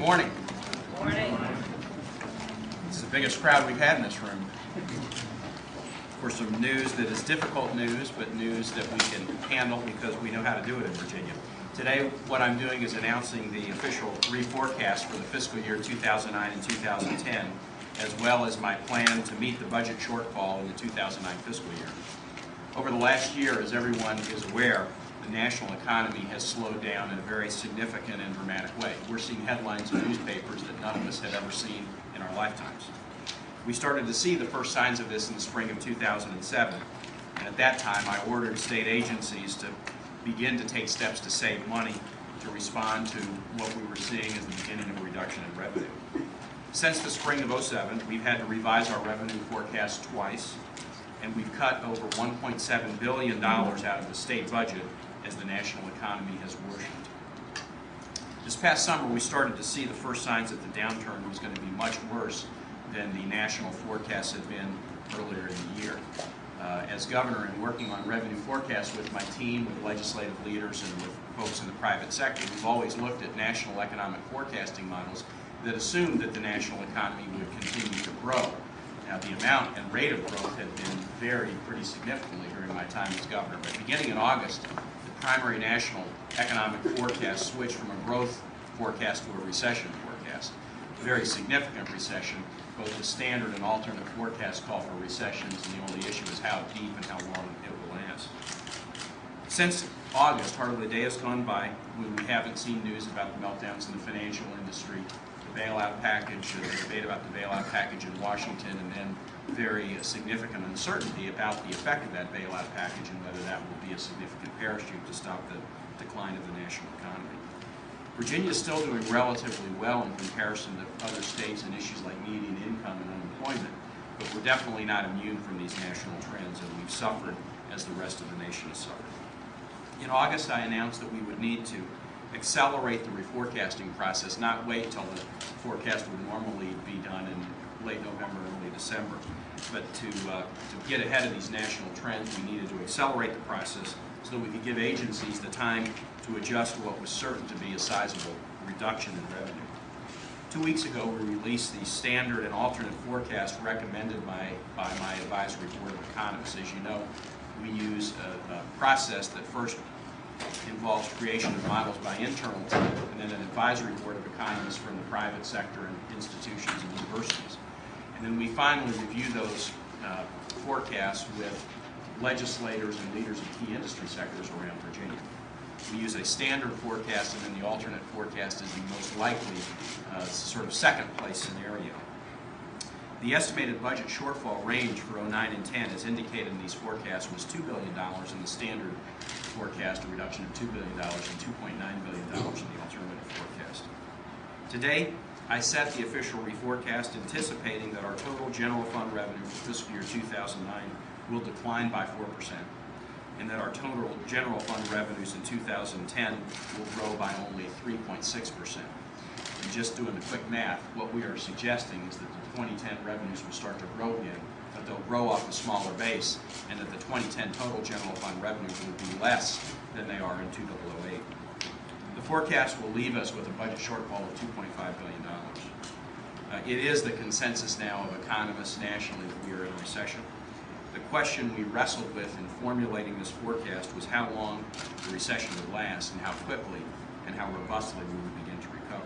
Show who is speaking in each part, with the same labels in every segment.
Speaker 1: morning.
Speaker 2: Good morning.
Speaker 1: This is the biggest crowd we've had in this room. For some news that is difficult news, but news that we can handle because we know how to do it in Virginia. Today, what I'm doing is announcing the official reforecast for the fiscal year 2009 and 2010, as well as my plan to meet the budget shortfall in the 2009 fiscal year. Over the last year, as everyone is aware, the national economy has slowed down in a very significant and dramatic way. We're seeing headlines in newspapers that none of us have ever seen in our lifetimes. We started to see the first signs of this in the spring of 2007, and at that time I ordered state agencies to begin to take steps to save money to respond to what we were seeing as the beginning of a reduction in revenue. Since the spring of 2007, we've had to revise our revenue forecast twice, and we've cut over $1.7 billion out of the state budget as the national economy has worsened. This past summer, we started to see the first signs that the downturn was going to be much worse than the national forecasts had been earlier in the year. As governor and working on revenue forecasts with my team, with legislative leaders, and with folks in the private sector, we've always looked at national economic forecasting models that assumed that the national economy would continue to grow. Now, the amount and rate of growth had been varied pretty significantly during my time as governor, but beginning in August, the primary national economic forecast switched from a growth forecast to a recession forecast. A very significant recession. Both the standard and alternate forecasts call for recessions, and the only issue is how deep and how long it will last. Since August, hardly a day has gone by when we haven't seen news about the meltdowns in the financial industry, the bailout package, the debate about the bailout package in Washington, and then very significant uncertainty about the effect of that bailout package and whether that will be a significant parachute to stop the decline of the national economy. Virginia is still doing relatively well in comparison to other states in issues like median income and unemployment, but we're definitely not immune from these national trends, and we've suffered as the rest of the nation has suffered. In August, I announced that we would need to accelerate the reforecasting process, not wait till the forecast would normally be done in late November, early December, but to get ahead of these national trends, we needed to accelerate the process so that we could give agencies the time to adjust to what was certain to be a sizable reduction in revenue. 2 weeks ago, we released the standard and alternate forecast recommended by my advisory board of economists. As you know, we use a process that first involves creation of models by internal team and then an advisory board of economists from the private sector and institutions and universities. And then we finally review those forecasts with legislators and leaders of key industry sectors around Virginia. We use a standard forecast, and then the alternate forecast is the most likely sort of second place scenario. The estimated budget shortfall range for 2009 and 10, as indicated in these forecasts, was $2 billion in the standard forecast, a reduction of $2 billion, and $2.9 billion in the alternative forecast. Today, I set the official reforecast anticipating that our total general fund revenue for fiscal year 2009 will decline by 4%, and that our total general fund revenues in 2010 will grow by only 3.6%. And just doing the quick math, what we are suggesting is that the 2010 revenues will start to grow again, but they'll grow off a smaller base, and that the 2010 total general fund revenues will be less than they are in 2008. The forecast will leave us with a budget shortfall of $2.5 billion. It is the consensus now of economists nationally that we are in a recession. The question we wrestled with in formulating this forecast was how long the recession would last and how quickly and how robustly we would begin to recover.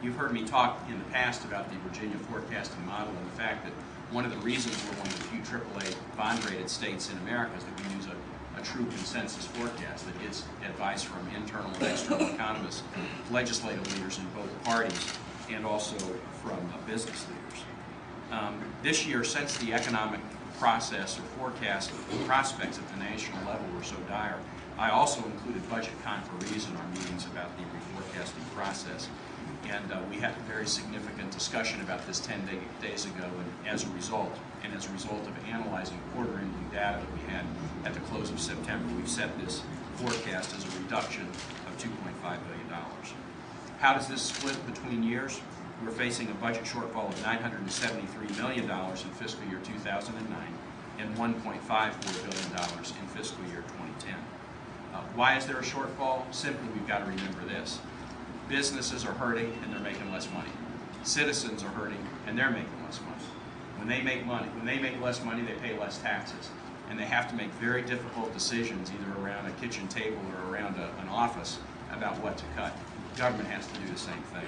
Speaker 1: You've heard me talk in the past about the Virginia forecasting model and the fact that one of the reasons we're one of the few AAA bond-rated states in America is that we use a true consensus forecast that gets advice from internal and external economists, legislative leaders in both parties, and also from business leaders. This year, since the economic process or forecast prospects at the national level were so dire, I also included budget conferees in our meetings about the reforecasting process. And we had a very significant discussion about this 10 days ago, and as a result of analyzing quarter-ending data that we had at the close of September, we've set this forecast as a reduction of $2.5 billion. How does this split between years? We're facing a budget shortfall of $973 million in fiscal year 2009 and $1.54 billion in fiscal year 2010. Why is there a shortfall? Simply, we've got to remember this. Businesses are hurting and they're making less money. Citizens are hurting and they're making less money. When they make less money, they pay less taxes. And they have to make very difficult decisions, either around a kitchen table or around an office, about what to cut. Government has to do the same thing.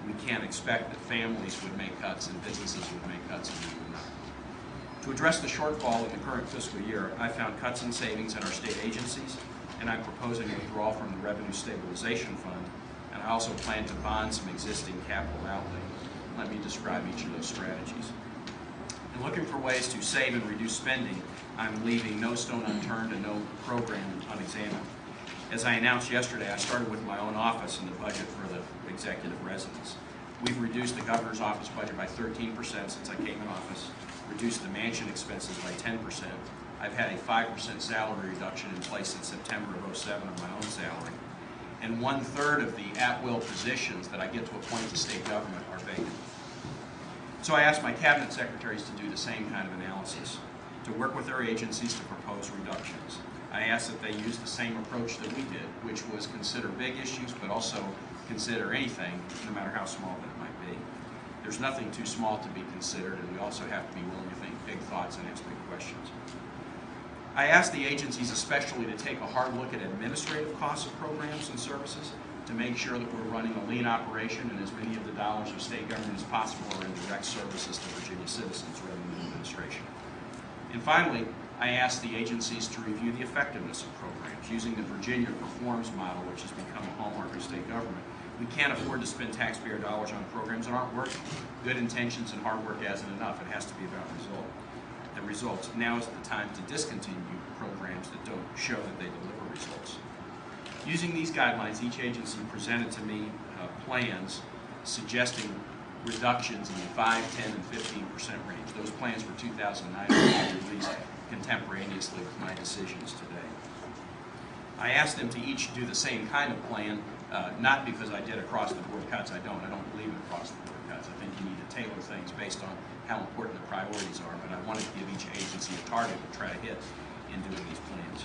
Speaker 1: We can't expect that families would make cuts and businesses would make cuts and we would not. To address the shortfall in the current fiscal year, I found cuts in savings in our state agencies, and I'm proposing withdrawal from the Revenue Stabilization Fund, and I also plan to bond some existing capital outlay. Let me describe each of those strategies. In looking for ways to save and reduce spending, I'm leaving no stone unturned and no program unexamined. As I announced yesterday, I started with my own office and the budget for the executive residence. We've reduced the governor's office budget by 13% since I came in office, reduced the mansion expenses by 10%. I've had a 5% salary reduction in place since September of 2007 of my own salary. And 1/3 of the at-will positions that I get to appoint to state government are vacant. So I asked my cabinet secretaries to do the same kind of analysis, to work with their agencies to propose reductions. I asked that they use the same approach that we did, which was consider big issues, but also consider anything, no matter how small that it might be. There's nothing too small to be considered, and we also have to be willing to think big thoughts and ask big questions. I asked the agencies especially to take a hard look at administrative costs of programs and services to make sure that we're running a lean operation and as many of the dollars of state government as possible are in direct services to Virginia citizens rather than administration. And finally, I asked the agencies to review the effectiveness of programs using the Virginia Performs model, which has become a hallmark of state government. We can't afford to spend taxpayer dollars on programs that aren't working. Good intentions and hard work isn't enough. It has to be about the results. Now is the time to discontinue programs that don't show that they deliver results. Using these guidelines, each agency presented to me plans suggesting reductions in the 5, 10, and 15% range. Those plans for 2009 were released contemporaneously with my decisions today. I asked them to each do the same kind of plan, not because I did across-the-board cuts. I don't believe in across-the-board cuts. I think you need to tailor things based on how important the priorities are, but I wanted to give each agency a target to try to hit in doing these plans.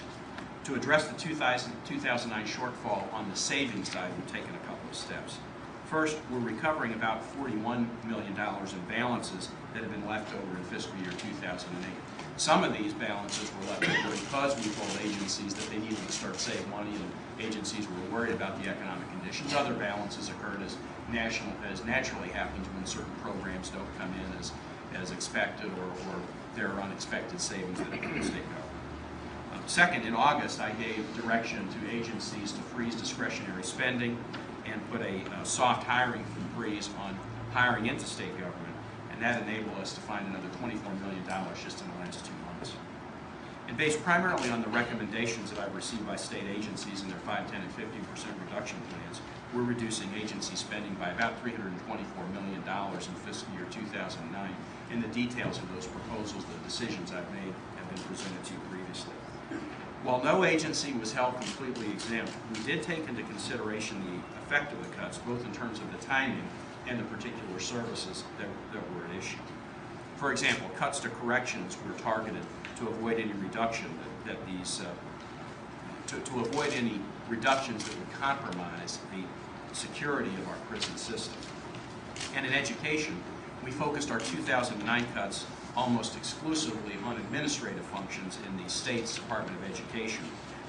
Speaker 1: To address the 2009 shortfall on the savings side, we've taken a couple of steps. First, we're recovering about $41 million in balances that have been left over in fiscal year 2008. Some of these balances were left over because we told agencies that they needed to start saving money and agencies were worried about the economic conditions. Other balances occurred as naturally happens when certain programs don't come in as expected or there are unexpected savings that come to state government. Second, in August, I gave direction to agencies to freeze discretionary spending and put a soft hiring freeze on hiring into state government, and that enabled us to find another $24 million just in the last 2 months. And based primarily on the recommendations that I've received by state agencies in their 5, 10, and 15% reduction plans, we're reducing agency spending by about $324 million in fiscal year 2009, and the details of those proposals, the decisions I've made, have been presented to you previously. While no agency was held completely exempt, we did take into consideration the effect of the cuts, both in terms of the timing and the particular services that were at issue. For example, cuts to corrections were targeted to avoid any reduction to avoid any reductions that would compromise the security of our prison system. And in education, we focused our 2009 cuts almost exclusively on administrative functions in the state's Department of Education,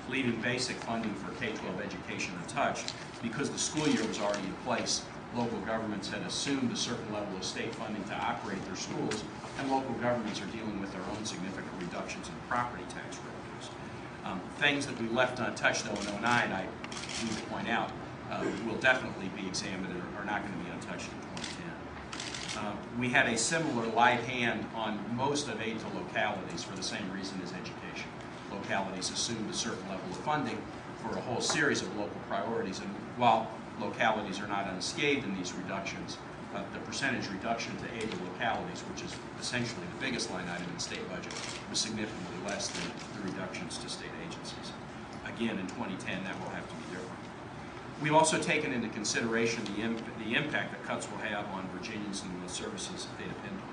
Speaker 1: leaving basic funding for K-12 education untouched. Because the school year was already in place, local governments had assumed a certain level of state funding to operate their schools, and local governments are dealing with their own significant reductions in property tax revenues. Things that we left untouched, though, in 2009, I need to point out, will definitely be examined and are not going to be untouched in 2010. We had a similar light hand on most of aid to localities for the same reason as education. Localities assumed a certain level of funding for a whole series of local priorities, and while localities are not unscathed in these reductions, the percentage reduction to aid to localities, which is essentially the biggest line item in the state budget, was significantly less than the reductions to state agencies. Again, in 2010, that will have to be different. We've also taken into consideration the impact that cuts will have on Virginians and the services that they depend on.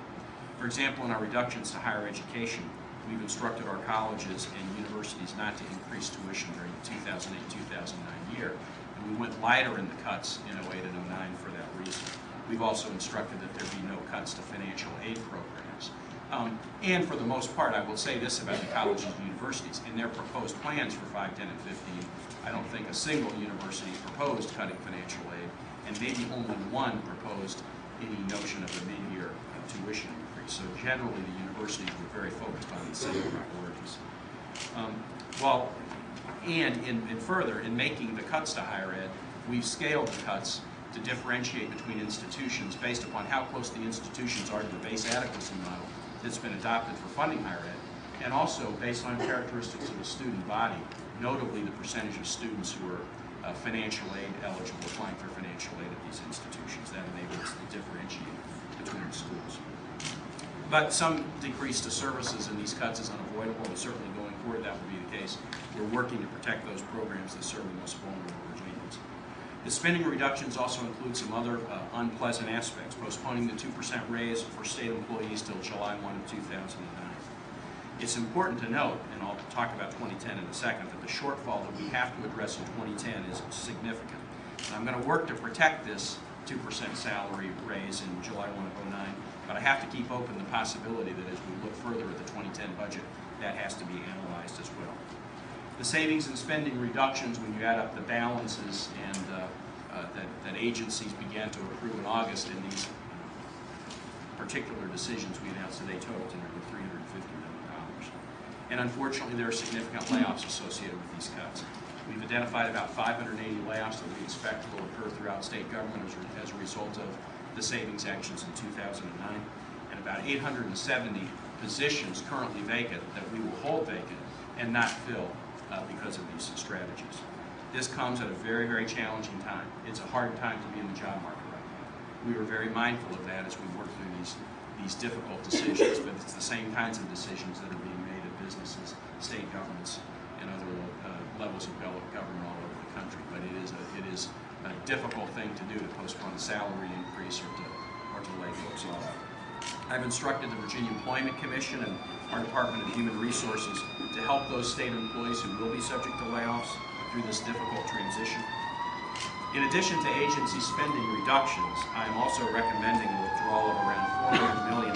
Speaker 1: For example, in our reductions to higher education, we've instructed our colleges and universities not to increase tuition during the 2008-2009 year And we went lighter in the cuts in 08 and 09 for that reason. We've also instructed that there be no cuts to financial aid programs. And for the most part, I will say this about the colleges and universities. In their proposed plans for 5, 10, and 15, I don't think a single university proposed cutting financial aid, and maybe only one proposed any notion of a mid-year tuition increase. So generally, the universities were very focused on the same priorities. And further, in making the cuts to higher ed, we've scaled the cuts to differentiate between institutions based upon how close the institutions are to the base adequacy model that's been adopted for funding higher ed, and also based on characteristics of the student body, notably the percentage of students who are financial aid eligible, applying for financial aid at these institutions. That enables the differentiate between the schools. But some decrease to services in these cuts is unavoidable, and certainly going forward that will be the case. We're working to protect those programs that serve the most vulnerable Virginians. The spending reductions also include some other unpleasant aspects, postponing the 2% raise for state employees till July 1 of 2009. It's important to note, and I'll talk about 2010 in a second, that the shortfall that we have to address in 2010 is significant. And I'm going to work to protect this 2% salary raise in July 1 of 09, but I have to keep open the possibility that as we look further at the 2010 budget, that has to be analyzed as well. The savings and spending reductions, when you add up the balances and that agencies began to accrue in August in these particular decisions we announced today, total to nearly $350 million. And unfortunately, there are significant layoffs associated with these cuts. We've identified about 580 layoffs that we expect will occur throughout state government as a result of the savings actions in 2009, and about 870 positions currently vacant that we will hold vacant and not fill because of these strategies. This comes at a very, very challenging time. It's a hard time to be in the job market right now. We were very mindful of that as we work through these difficult decisions, but it's the same kinds of decisions that are being made at businesses, state governments, and other levels of government all over the country. But it is a difficult thing to do, to postpone a salary increase or to lay folks off. I've instructed the Virginia Employment Commission and our Department of Human Resources to help those state employees who will be subject to layoffs through this difficult transition. In addition to agency spending reductions, I am also recommending a withdrawal of around $400 million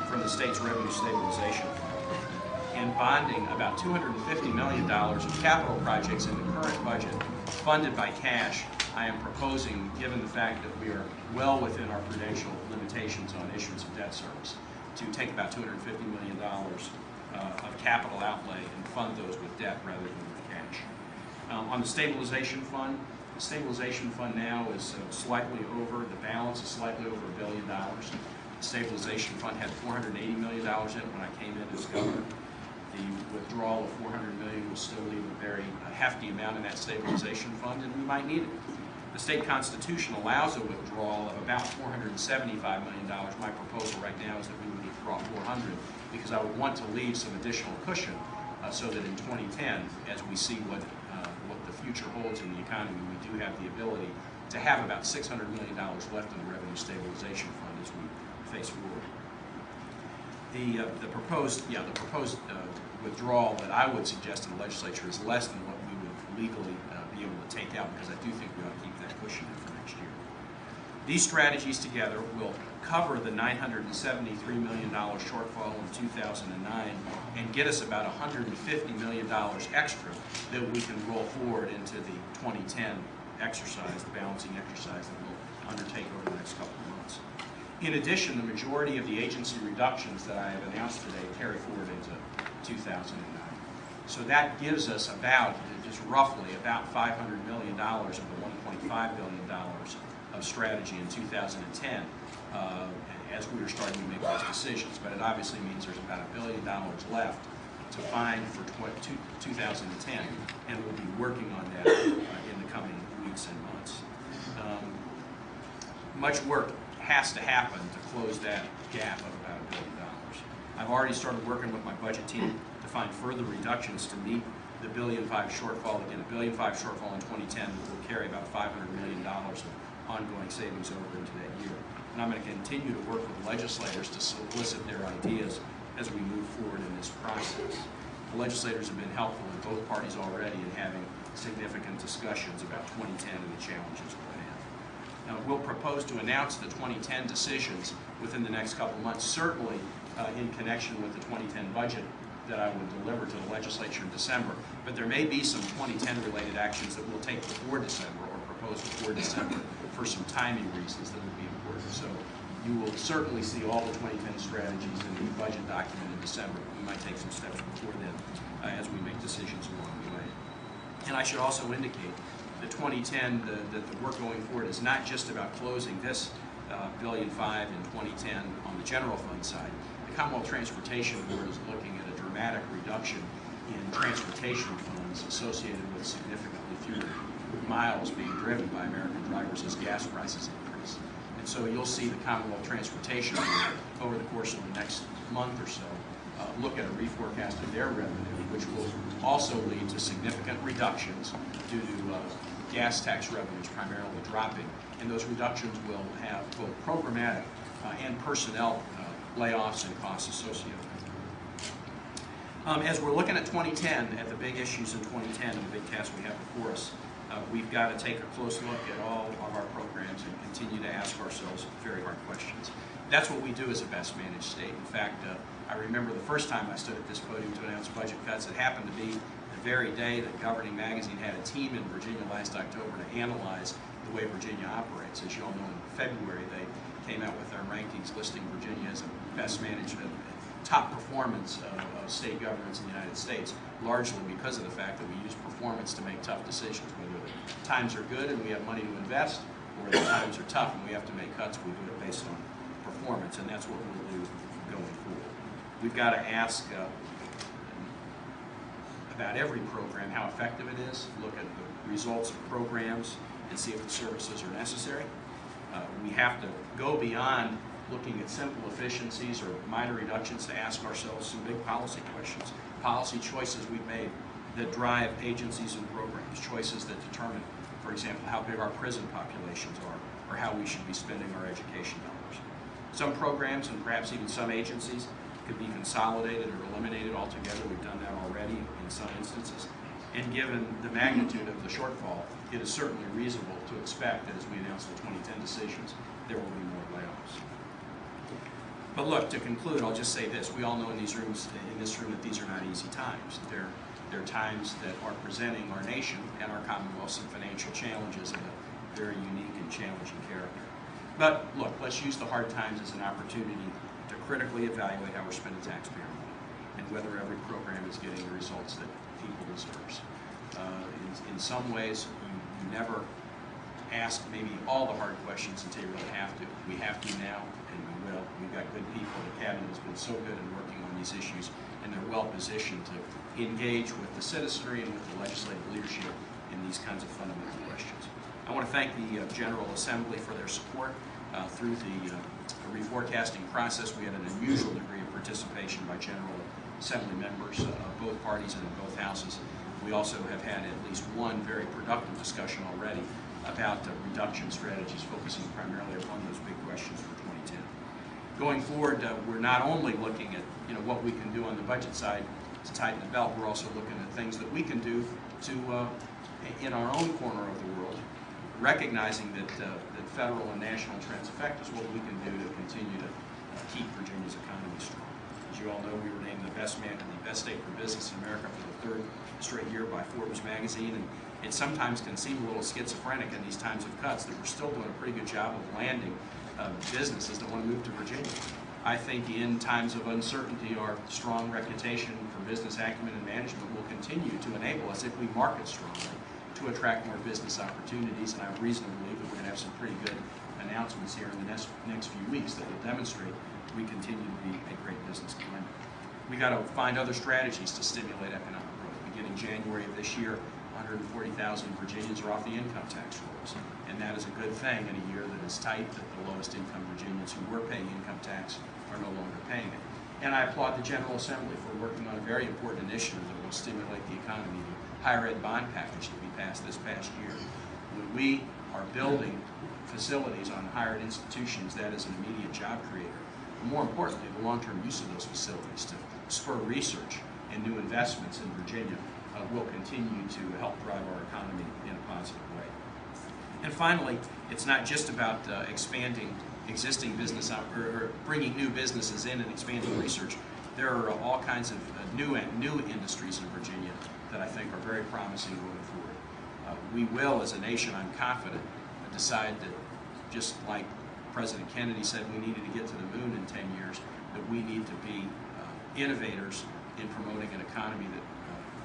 Speaker 1: from the state's revenue stabilization fund and bonding about $250 million of capital projects in the current budget funded by cash. I am proposing, given the fact that we are well within our prudential limitations on issuance of debt service, to take about $250 million of capital outlay and fund those with debt rather than with cash. On the stabilization fund now is slightly over, the balance is slightly over $1 billion. The stabilization fund had $480 million in it when I came in as governor. The withdrawal of $400 million will still leave a very hefty amount in that stabilization fund, and we might need it. The state constitution allows a withdrawal of about $475 million. My proposal right now is that we would withdraw $400 because I would want to leave some additional cushion so that in 2010, as we see what the future holds in the economy, we do have the ability to have about $600 million left in the revenue stabilization fund as we face forward. The proposed withdrawal that I would suggest in the legislature is less than what we would legally be able to take out, because I do think we ought to keep that cushion in for next year. These strategies together will cover the $973 million shortfall in 2009 and get us about $150 million extra that we can roll forward into the 2010 exercise, the balancing exercise that we'll undertake over the next couple of months. In addition, the majority of the agency reductions that I have announced today carry forward into 2009. So that gives us about, just roughly, about $500 million of the $1.5 billion of strategy in 2010 as we are starting to make those decisions. But it obviously means there's about $1 billion left to find for 2010, and we'll be working on that in the coming weeks and months. Much work has to happen to close that gap of about $1 billion. I've already started working with my budget team to find further reductions to meet the $1.5 billion shortfall. Again, $1.5 billion shortfall in 2010 will carry about $500 million of ongoing savings over into that year. And I'm going to continue to work with legislators to solicit their ideas as we move forward in this process. the legislators have been helpful in both parties already in having significant discussions about 2010 and the challenges we're going to have. Now, we'll propose to announce the 2010 decisions within the next couple months, certainly in connection with the 2010 budget that I would deliver to the legislature in December. But there may be some 2010 related actions that we'll take before December or propose before December for some timing reasons that would be important. So you will certainly see all the 2010 strategies in the budget document in December. We might take some steps before then as we make decisions along the way. And I should also indicate the 2010, that the work going forward is not just about closing this $1.5 billion in 2010 on the general fund side. The Commonwealth Transportation Board is looking at a dramatic reduction in transportation funds associated with significantly fewer miles being driven by American drivers as gas prices increase. And so you'll see the Commonwealth Transportation Board over the course of the next month or so look at a reforecast of their revenue, which will also lead to significant reductions due to gas tax revenues primarily dropping. And those reductions will have both programmatic and personnel layoffs and costs associated with it. As we're looking at 2010, at the big issues in 2010 and the big tasks we have before us, we've got to take a close look at all of our programs and continue to ask ourselves very hard questions. That's what we do as a best managed state. In fact, I remember the first time I stood at this podium to announce budget cuts. It happened to be the very day that Governing Magazine had a team in Virginia last October to analyze the way Virginia operates. As you all know, in February they came out with their rankings listing Virginia as a best managed, top performance of state governments in the United States, largely because of the fact that we use performance to make tough decisions. Whether the times are good and we have money to invest, or the times are tough and we have to make cuts, we do it based on performance, and that's what we'll do going forward. We've got to ask about every program how effective it is, look at the results of programs and see if the services are necessary. We have to go beyond looking at simple efficiencies or minor reductions to ask ourselves some big policy questions. Policy choices we've made that drive agencies and programs, choices that determine, for example, how big our prison populations are or how we should be spending our education dollars. Some programs and perhaps even some agencies could be consolidated or eliminated altogether. We've done that already in some instances. And given the magnitude of the shortfall, it is certainly reasonable to expect that as we announce the 2010 decisions, there will be more layoffs. But look, to conclude, I'll just say this. We all know in this room that these are not easy times. They're times that are presenting our nation and our Commonwealth some financial challenges of a very unique and challenging character. But look, let's use the hard times as an opportunity to critically evaluate how we're spending taxpayer money and whether every program is getting the results that people deserve. In some ways, you never ask maybe all the hard questions until you really have to. We have to now, and we will. We've got good people. The Cabinet has been so good in working on these issues, and they're well positioned to engage with the citizenry and with the legislative leadership in these kinds of fundamental questions. I want to thank the General Assembly for their support through the reforecasting process. We had an unusual degree of participation by General Assembly members of both parties and in both houses. We also have had at least one very productive discussion already about reduction strategies focusing primarily upon those big questions for 2010. Going forward, we're not only looking at what we can do on the budget side to tighten the belt, we're also looking at things that we can do to, in our own corner of the world, recognizing that federal and national trends affect us, what we can do to continue to keep Virginia's economy strong. As you all know, we were named the best state for business in America for the third straight year by Forbes magazine, and it sometimes can seem a little schizophrenic in these times of cuts that we're still doing a pretty good job of landing businesses that want to move to Virginia. I think in times of uncertainty, our strong reputation for business acumen and management will continue to enable us, if we market strongly, to attract more business opportunities, and I have reason to believe that we're going to have some pretty good announcements here in the next few weeks that will demonstrate we continue to be a great business climate. We've got to find other strategies to stimulate economic growth. Beginning January of this year, 140,000 Virginians are off the income tax rolls, and that is a good thing in a year that is tight, that the lowest income Virginians who were paying income tax are no longer paying it. And I applaud the General Assembly for working on a very important initiative that will stimulate the economy, the higher ed bond package that we passed this past year. When we are building facilities on higher ed institutions, that is an immediate job creator. But more importantly, the long-term use of those facilities to spur research, and new investments in Virginia will continue to help drive our economy in a positive way. And finally, it's not just about expanding existing business or bringing new businesses in and expanding research. There are all kinds of new industries in Virginia that I think are very promising going forward. We will, as a nation, I'm confident, decide that just like President Kennedy said we needed to get to the moon in 10 years, that we need to be innovators in promoting an economy that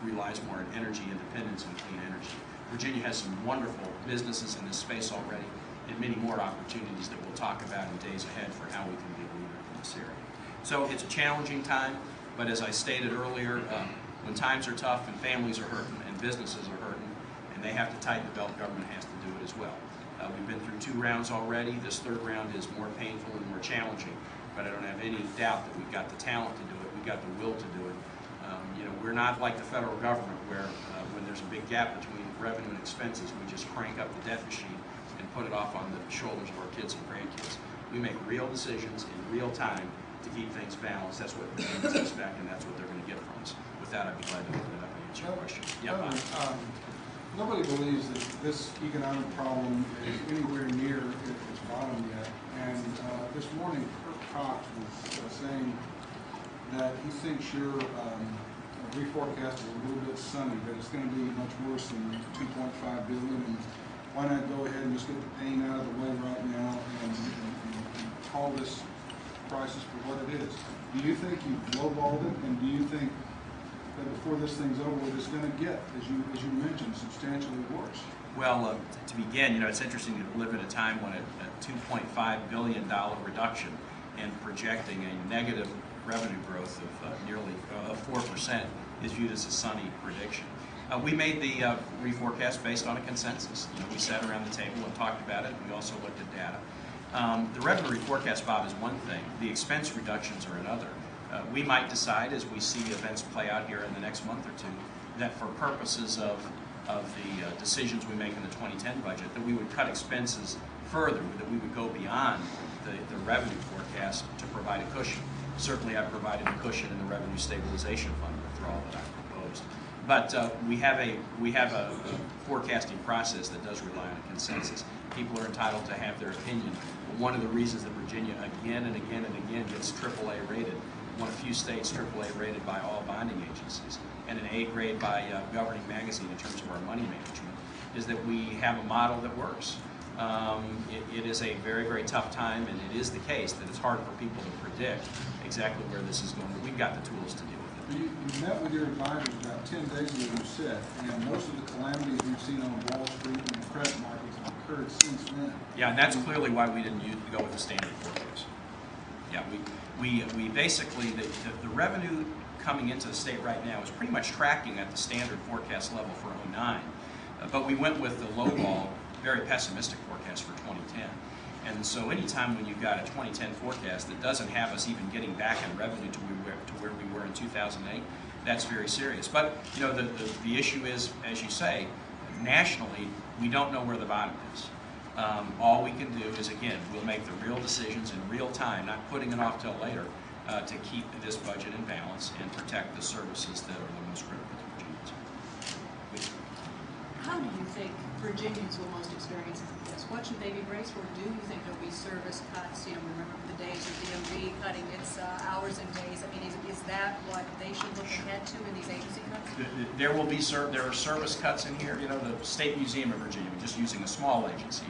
Speaker 1: relies more on energy independence and clean energy. Virginia has some wonderful businesses in this space already, and many more opportunities that we'll talk about in days ahead for how we can be a leader in this area. So it's a challenging time, but as I stated earlier, when times are tough and families are hurting and businesses are hurting and they have to tighten the belt, government has to do it as well. We've been through 2 rounds already. This 3rd round is more painful and more challenging, but I don't have any doubt that we've got the talent to do it, we've got the will to do it. We're not like the federal government where when there's a big gap between revenue and expenses, we just crank up the debt machine and put it off on the shoulders of our kids and grandkids. We make real decisions in real time to keep things balanced. That's what Virginians expect, and that's what they're going to get from us. With that, I'd be glad to open it up and answer your questions.
Speaker 2: Nobody believes that this economic problem is anywhere near its bottom yet. And this morning, Kirk Cox was saying that he thinks your reforecast is a little bit sunny, that it's going to be much worse than $2.5 billion. And why not go ahead and just get the pain out of the way right now and call this crisis for what it is? Do you think you've lowballed it, and do you think that before this thing's over, it's going to get, as you mentioned, substantially worse?
Speaker 1: Well, to begin, it's interesting to live in a time when a $2.5 billion reduction and projecting a negative revenue growth of nearly 4% is viewed as a sunny prediction. We made the reforecast based on a consensus. We sat around the table and talked about it. We also looked at data. The revenue reforecast, Bob, is one thing. The expense reductions are another. We might decide, as we see events play out here in the next month or 2, that for purposes of the decisions we make in the 2010 budget, that we would cut expenses further, that we would go beyond the revenue forecast to provide a cushion. Certainly I've provided a cushion in the Revenue Stabilization Fund withdrawal that I proposed. But we have a forecasting process that does rely on a consensus. People are entitled to have their opinion. One of the reasons that Virginia again and again and again gets AAA rated, one of few states AAA rated by all bonding agencies, and an A grade by Governing Magazine in terms of our money management, is that we have a model that works. It is a very, very tough time, and it is the case that it's hard for people to predict exactly where this is going, but we've got the tools to deal with it.
Speaker 2: You met with your advisors about 10 days ago, you said, and most of the calamities we've seen on Wall Street and the credit markets have occurred since then.
Speaker 1: Yeah, and that's clearly why we didn't go with the standard forecast. Yeah, we basically, the revenue coming into the state right now is pretty much tracking at the standard forecast level for 2009, but we went with the lowball, very pessimistic forecast for 2010. And so anytime when you've got a 2010 forecast that doesn't have us even getting back in revenue to where we were in 2008, that's very serious. But the issue is, as you say, nationally, we don't know where the bottom is. All we can do is, again, we'll make the real decisions in real time, not putting it off till later, to keep this budget in balance and protect the services that are the most critical to Virginians.
Speaker 3: How do you think Virginians will most experience this? What should they be braced for? Do you think there'll be service cuts? Remember the days of DMV cutting its hours and days. I mean, is that what they should look ahead to in these agency cuts?
Speaker 1: There are service cuts in here. The State Museum of Virginia, just using a small agency,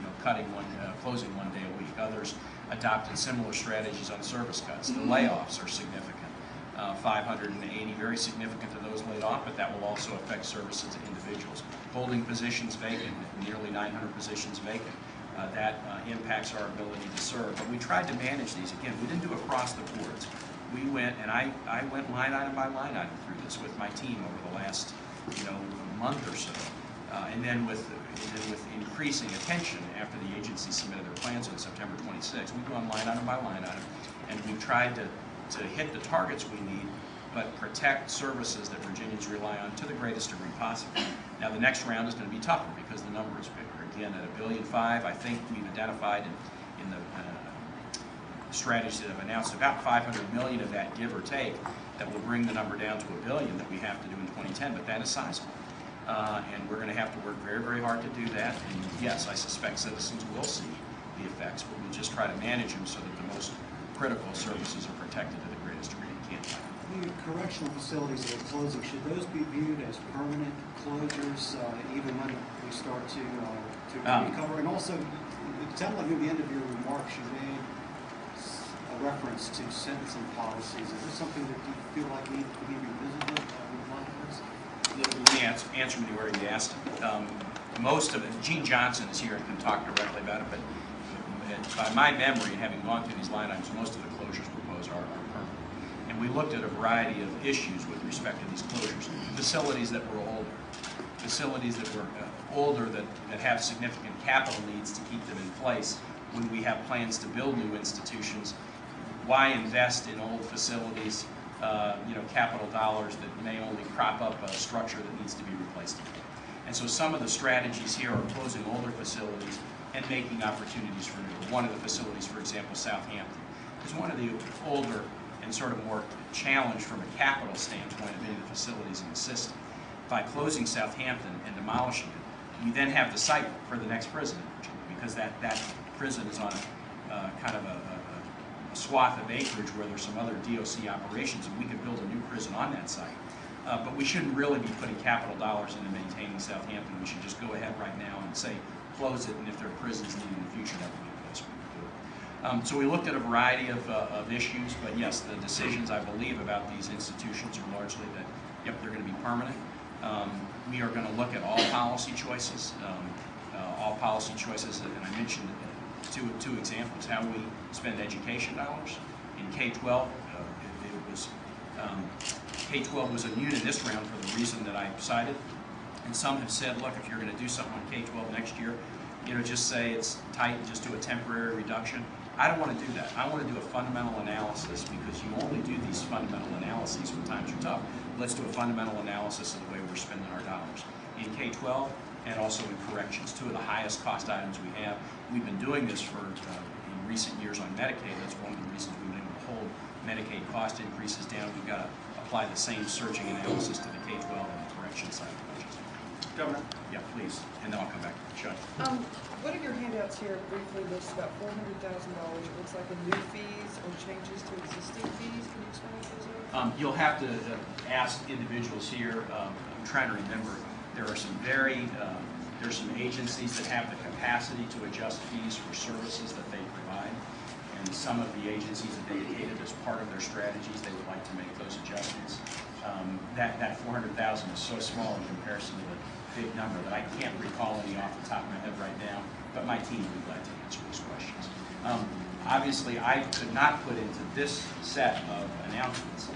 Speaker 1: closing 1 day a week. Others adopted similar strategies on service cuts. The layoffs are significant. 580, very significant to those laid off, but that will also affect services to individuals. Holding positions vacant, nearly 900 positions vacant. That impacts our ability to serve. But we tried to manage these. Again, we didn't do across the boards. We went, and I went line item by line item through this with my team over the last month or so. And then with increasing attention after the agency submitted their plans on September 26th, we've gone line item by line item, and we've tried to hit the targets we need, but protect services that Virginians rely on to the greatest degree possible. Now the next round is going to be tougher because the number is bigger. Again, at $1.5 billion, I think we've identified in the strategies that I've announced, about 500 million of that, give or take, that will bring the number down to $1 billion that we have to do in 2010, but that is sizable. And we're going to have to work very, very hard to do that. And yes, I suspect citizens will see the effects, but we'll just try to manage them so that the most critical services are protected to the greatest degree we can.
Speaker 4: The correctional facilities that are closing, should those be viewed as permanent closures even when we start to recover? And also, it sounded like at the end of your remarks you made a reference to sentencing policies. Is this something that you feel like needs to be revisited with this?
Speaker 1: Let me answer the order you asked. Most of it, Gene Johnson is here and can talk directly about it, but by my memory, and having gone through these line items, most of the closures proposed are permanent. And we looked at a variety of issues with respect to these closures. Facilities that were older, that have significant capital needs to keep them in place. When we have plans to build new institutions, why invest in old facilities, capital dollars that may only prop up a structure that needs to be replaced? And so some of the strategies here are closing older facilities and making opportunities for new. One of the facilities, for example, Southampton, is one of the older and sort of more challenged from a capital standpoint of any of the facilities in the system. By closing Southampton and demolishing it, we then have the site for the next prison in Virginia, because that prison is on kind of a swath of acreage where there's some other DOC operations, and we could build a new prison on that site. But we shouldn't really be putting capital dollars into maintaining Southampton. We should just go ahead right now and say, close it, and if there are prisons needed in the future, that would be a place we would do it. So we looked at a variety of issues, but yes, the decisions, I believe, about these institutions are largely that, yep, they're going to be permanent. We are going to look at all policy choices, and I mentioned two examples, how we spend education dollars. In K-12, K-12 was immune in this round for the reason that I cited. And some have said, look, if you're going to do something on K-12 next year, just say it's tight and just do a temporary reduction. I don't want to do that. I want to do a fundamental analysis, because you only do these fundamental analyses when times are tough. Let's do a fundamental analysis of the way we're spending our dollars. In K-12 and also in corrections, two of the highest cost items we have. We've been doing this for in recent years on Medicaid. That's one of the reasons we've been able to hold Medicaid cost increases down. We've got to apply the same searching analysis to the K-12 and the correction side of the budget.
Speaker 5: Governor.
Speaker 1: Yeah, please, and then I'll come back to the judge.
Speaker 5: One of your handouts here briefly lists about $400,000. It looks like in new fees or changes to existing fees. Can you explain what those are?
Speaker 1: You'll have to ask individuals here. I'm trying to remember. There are some there's some agencies that have the capacity to adjust fees for services that they provide, and some of the agencies have indicated as part of their strategies they would like to make those adjustments. That $400,000 is so small in comparison to the big number that I can't recall any off the top of my head right now, but my team would be glad to answer those questions. Obviously, I could not put into this set of announcements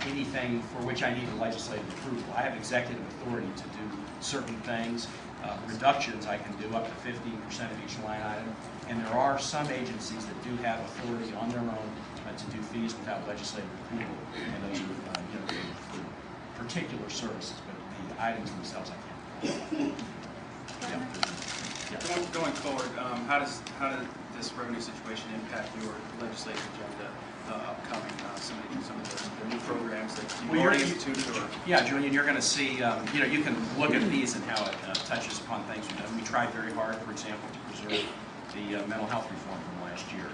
Speaker 1: anything for which I need a legislative approval. I have executive authority to do certain things. Reductions I can do up to 15% of each line item, and there are some agencies that do have authority on their own to do fees without legislative approval, and those are for particular services, but the items themselves I can't. Yeah.
Speaker 6: Going forward, how does this revenue situation impact your legislative agenda upcoming? Some of the new programs that you've already instituted, or
Speaker 1: yeah, Julian, you're going to see. You can look at these and how it touches upon things we've done. We tried very hard, for example, to preserve the mental health reform from last year.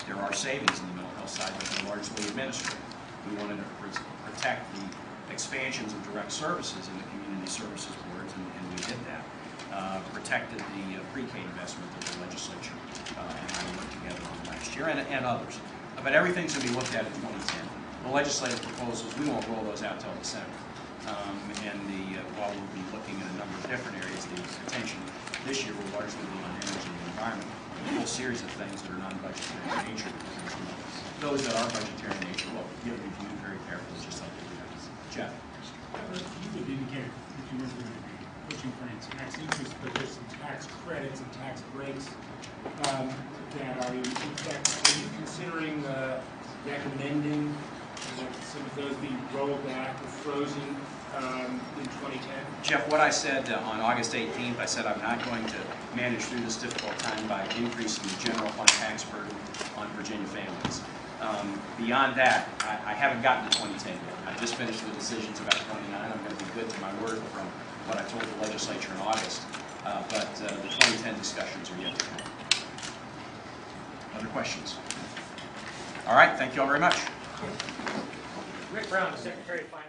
Speaker 1: There are savings in the mental health side, but they're largely administrative. We wanted to protect the expansions of direct services in the community services boards, and we did that. Protected the pre-K investment that the legislature and I worked together on last year, and others. But everything's going to be looked at in 2010. The legislative proposals, we won't roll those out till December. While we'll be looking at a number of different areas, the attention this year will largely be on energy and the environment. A whole series of things that are non-budgetary in nature. Those that are budgetary in nature will get reviewed very carefully, just like we do. Jeff.
Speaker 7: You would indicate that you weren't going to be pushing for any tax increase, but there's some tax credits and tax breaks that are in effect. Are you considering recommending that some of those be rolled back or frozen in 2010?
Speaker 1: Jeff, what I said on August 18th, I said I'm not going to manage through this difficult time by increasing the general fund tax burden on Virginia families. Beyond that, I haven't gotten to 2010 yet. I just finished the decisions about 29. I'm going to be good to my word from what I told the legislature in August. But the 2010 discussions are yet to come. Other questions? All right, thank you all very much.
Speaker 7: Rick Brown, the Secretary of Finance.